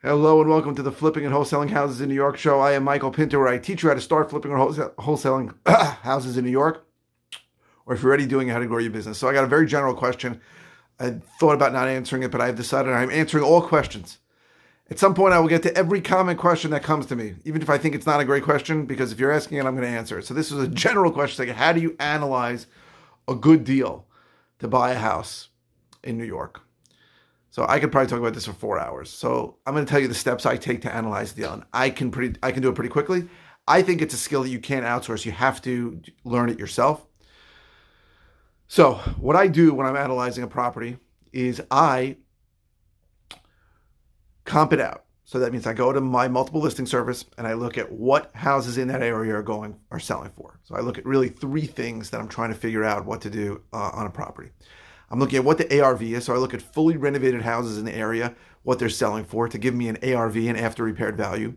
Hello and welcome to the Flipping and Wholesaling Houses in New York show. I am Michael Pinter, where I teach you how to start flipping or wholesaling houses in New York, or if you're already doing it, how to grow your business. So I got a very general question. I thought about not answering it, but I've decided I'm answering all questions. At some point, I will get to every common question that comes to me, even if I think it's not a great question, because if you're asking it, I'm going to answer it. So this is a general question, like how do you analyze a good deal to buy a house in New York? So I could probably talk about this for 4 hours. So I'm going to tell you the steps I take to analyze the deal, and I can do it pretty quickly. I think it's a skill that you can't outsource. You have to learn it yourself. So what I do when I'm analyzing a property is I comp it out. So that means I go to my multiple listing service and I look at what houses in that area are selling for. So I look at really three things that I'm trying to figure out what to do on a property. I'm looking at what the ARV is. So I look at fully renovated houses in the area, what they're selling for, to give me an ARV, an after repaired value.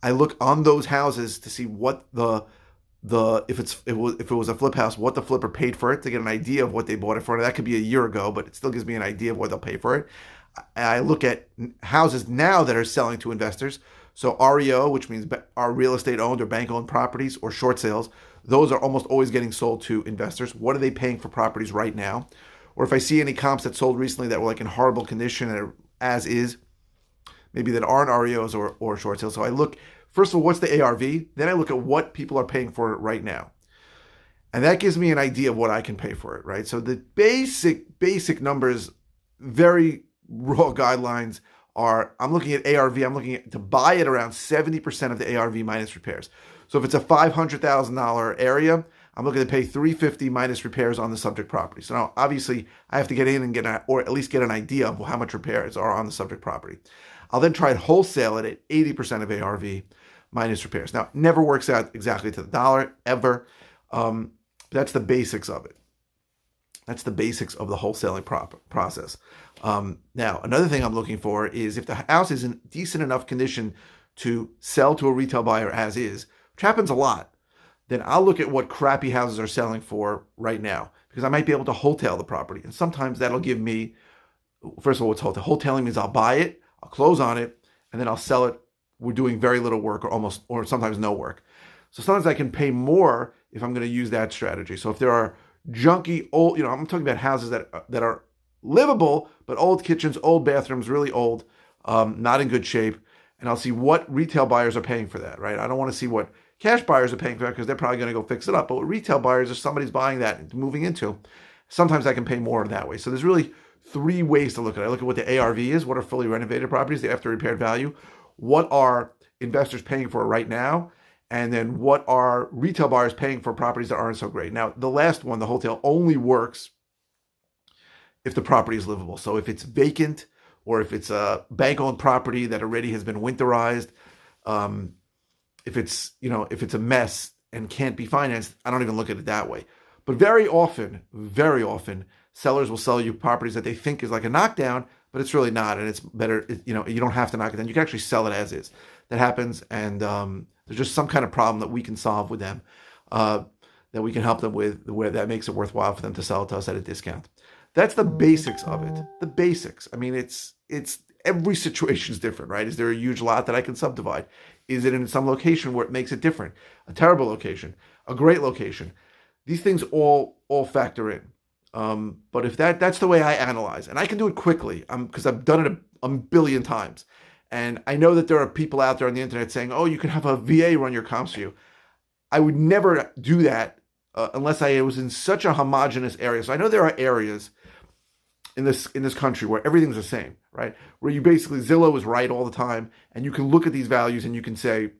I look on those houses to see what if it was a flip house, what the flipper paid for it, to get an idea of what they bought it for. That could be a year ago, but it still gives me an idea of what they'll pay for it. I look at houses now that are selling to investors. So REO, which means our real estate owned or bank owned properties, or short sales, those are almost always getting sold to investors. What are they paying for properties right now? Or if I see any comps that sold recently that were like in horrible condition and as is, maybe that aren't REOs or short sales. So I look, first of all, what's the ARV? Then I look at what people are paying for it right now. And that gives me an idea of what I can pay for it, right? So the basic numbers, very raw guidelines are, I'm looking at ARV, I'm looking at to buy it around 70% of the ARV minus repairs. So if it's a $500,000 area, I'm looking to pay $350 minus repairs on the subject property. So now, obviously, I have to get in and or at least get an idea of how much repairs are on the subject property. I'll then try and wholesale it at 80% of ARV minus repairs. Now, it never works out exactly to the dollar, ever. That's the basics of it. That's the basics of the wholesaling process. Now, another thing I'm looking for is if the house is in decent enough condition to sell to a retail buyer as is, which happens a lot, then I'll look at what crappy houses are selling for right now, because I might be able to wholesale the property. And sometimes that'll give me, first of all, what's wholesale? Wholesaling means I'll buy it, I'll close on it, and then I'll sell it. We're doing very little work or sometimes no work. So sometimes I can pay more if I'm going to use that strategy. So if there are junky old, I'm talking about houses that are livable, but old kitchens, old bathrooms, really old, not in good shape. And I'll see what retail buyers are paying for that, right? I don't want to see what cash buyers are paying for that because they're probably going to go fix it up. But what retail buyers, if somebody's buying that and moving into, sometimes I can pay more that way. So there's really three ways to look at it. I look at what the ARV is, what are fully renovated properties, the after repaired value, what are investors paying for right now, and then what are retail buyers paying for properties that aren't so great. Now, the last one, the wholesale, only works if the property is livable. So if it's vacant or if it's a bank-owned property that already has been winterized, if it's a mess and can't be financed, I don't even look at it that way. But very often, sellers will sell you properties that they think is like a knockdown, but it's really not, and it's better. You don't have to knock it down. You can actually sell it as is. That happens, and there's just some kind of problem that we can solve with them, that we can help them with, where that makes it worthwhile for them to sell it to us at a discount. That's the basics of it. The basics. I mean, it's every situation is different, right? Is there a huge lot that I can subdivide? Is it in some location where it makes it different? A terrible location, a great location. These things all factor in. But if that's the way I analyze, and I can do it quickly, because I've done it a billion times. And I know that there are people out there on the internet saying, oh, you can have a VA run your comps for you. I would never do that unless I was in such a homogenous area. So I know there are areas in this country where everything's the same, right? Where you basically, Zillow is right all the time, and you can look at these values and you can say,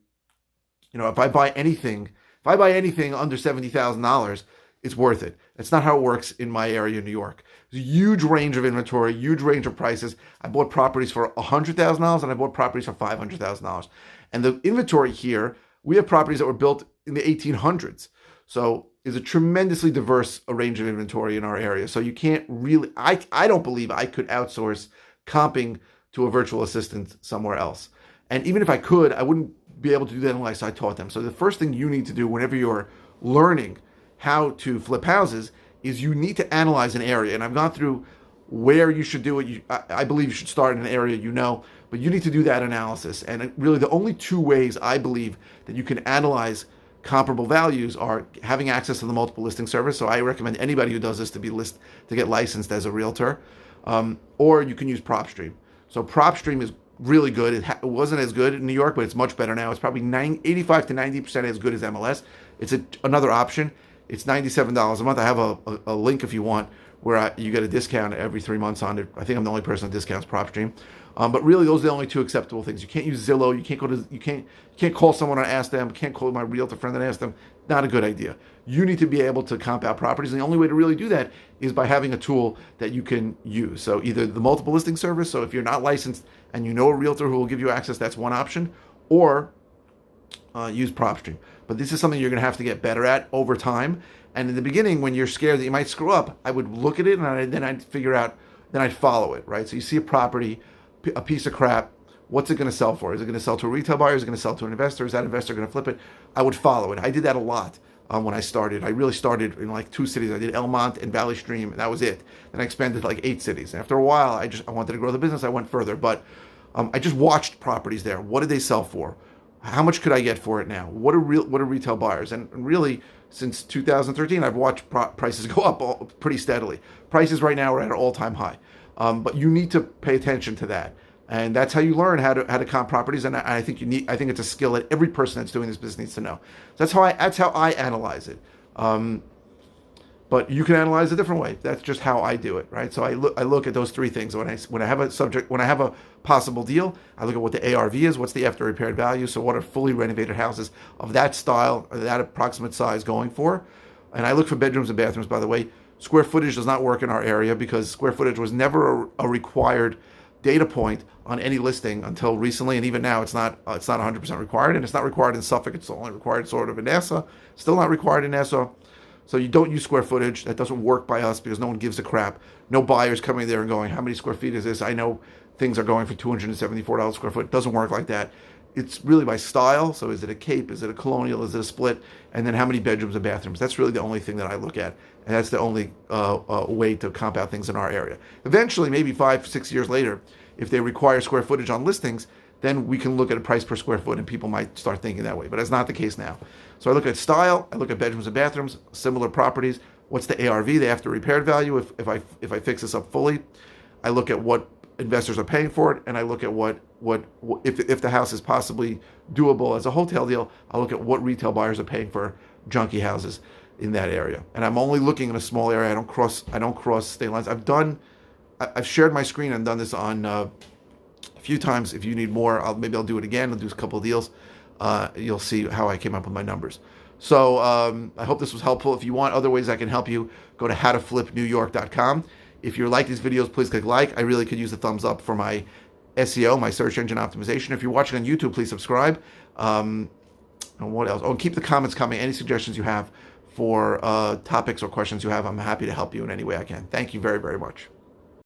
if I buy anything under $70,000, it's worth it. That's not how it works in my area in New York. There's a huge range of inventory, huge range of prices. I bought properties for $100,000 and I bought properties for $500,000. And the inventory here, we have properties that were built in the 1800s. So is a tremendously diverse range of inventory in our area. So you can't really, I don't believe I could outsource comping to a virtual assistant somewhere else. And even if I could, I wouldn't be able to do that unless I taught them. So the first thing you need to do whenever you're learning how to flip houses is you need to analyze an area. And I've gone through where you should do it. I believe you should start in an area, but But you need to do that analysis. And really the only two ways I believe that you can analyze comparable values are having access to the multiple listing service. So I recommend anybody who does this to get licensed as a realtor, or you can use PropStream. So PropStream is really good. It wasn't as good in New York, but it's much better now. It's probably 85 to 90% as good as MLS. It's another option. It's $97 a month. I have a link if you want, where you get a discount every 3 months on it. I think I'm the only person that discounts PropStream. But really, those are the only two acceptable things. You can't use Zillow. You can't call someone and ask them. You can't call my realtor friend and ask them. Not a good idea. You need to be able to comp out properties, and the only way to really do that is by having a tool that you can use. So either the multiple listing service. So if you're not licensed and you know a realtor who will give you access, that's one option, or use PropStream. But this is something you're going to have to get better at over time. And in the beginning, when you're scared that you might screw up, I would look at it and then I'd figure out, then I'd follow it, right? So you see a property, a piece of crap, what's it going to sell for? Is it going to sell to a retail buyer? Is it going to sell to an investor? Is that investor going to flip it? I would follow it. I did that a lot when I started. I really started in like 2 cities. I did Elmont and Valley Stream, and that was it. Then I expanded to like 8 cities. And after a while, I wanted to grow the business. I went further, but I just watched properties there. What did they sell for? How much could I get for it now? What are retail buyers? And really, since 2013, I've watched prices go up pretty steadily. Prices right now are at an all-time high. But you need to pay attention to that. And that's how you learn how to comp properties. And I think it's a skill that every person that's doing this business needs to know. So that's how I analyze it. But you can analyze a different way. That's just how I do it, right? So I look at those 3 things. When I have a possible deal, I look at what the ARV is, what's the after repaired value. So what are fully renovated houses of that style or that approximate size going for? And I look for bedrooms and bathrooms, by the way. Square footage does not work in our area because square footage was never a required data point on any listing until recently, and even now it's not 100% required, and it's not required in Suffolk. It's only required sort of in Nassau. Still not required in Nassau. So you don't use square footage. That doesn't work by us because no one gives a crap. No buyers coming there and going, how many square feet is this? I know things are going for $274 square foot. It doesn't work like that. It's really by style. So is it a cape? Is it a colonial? Is it a split? And then how many bedrooms and bathrooms? That's really the only thing that I look at. And that's the only way to comp out things in our area. Eventually, maybe 5-6 years later, if they require square footage on listings, then we can look at a price per square foot and people might start thinking that way. But that's not the case now. So I look at style, I look at bedrooms and bathrooms, similar properties. What's the ARV, the after repaired value, if I fix this up fully? I look at what investors are paying for it, and I look at what if the house is possibly doable as a wholesale deal, I look at what retail buyers are paying for junky houses in that area. And I'm only looking in a small area. I don't cross state lines. I've shared my screen and done this on a few times. If you need more, maybe I'll do it again. I'll do a couple of deals. You'll see how I came up with my numbers. So I hope this was helpful. If you want other ways I can help you, go to howtoflipnewyork.com. If you like these videos, please click like. I really could use a thumbs up for my SEO, my search engine optimization. If you're watching on YouTube, please subscribe. And what else? Oh, and keep the comments coming. Any suggestions you have for topics or questions you have, I'm happy to help you in any way I can. Thank you very, very much.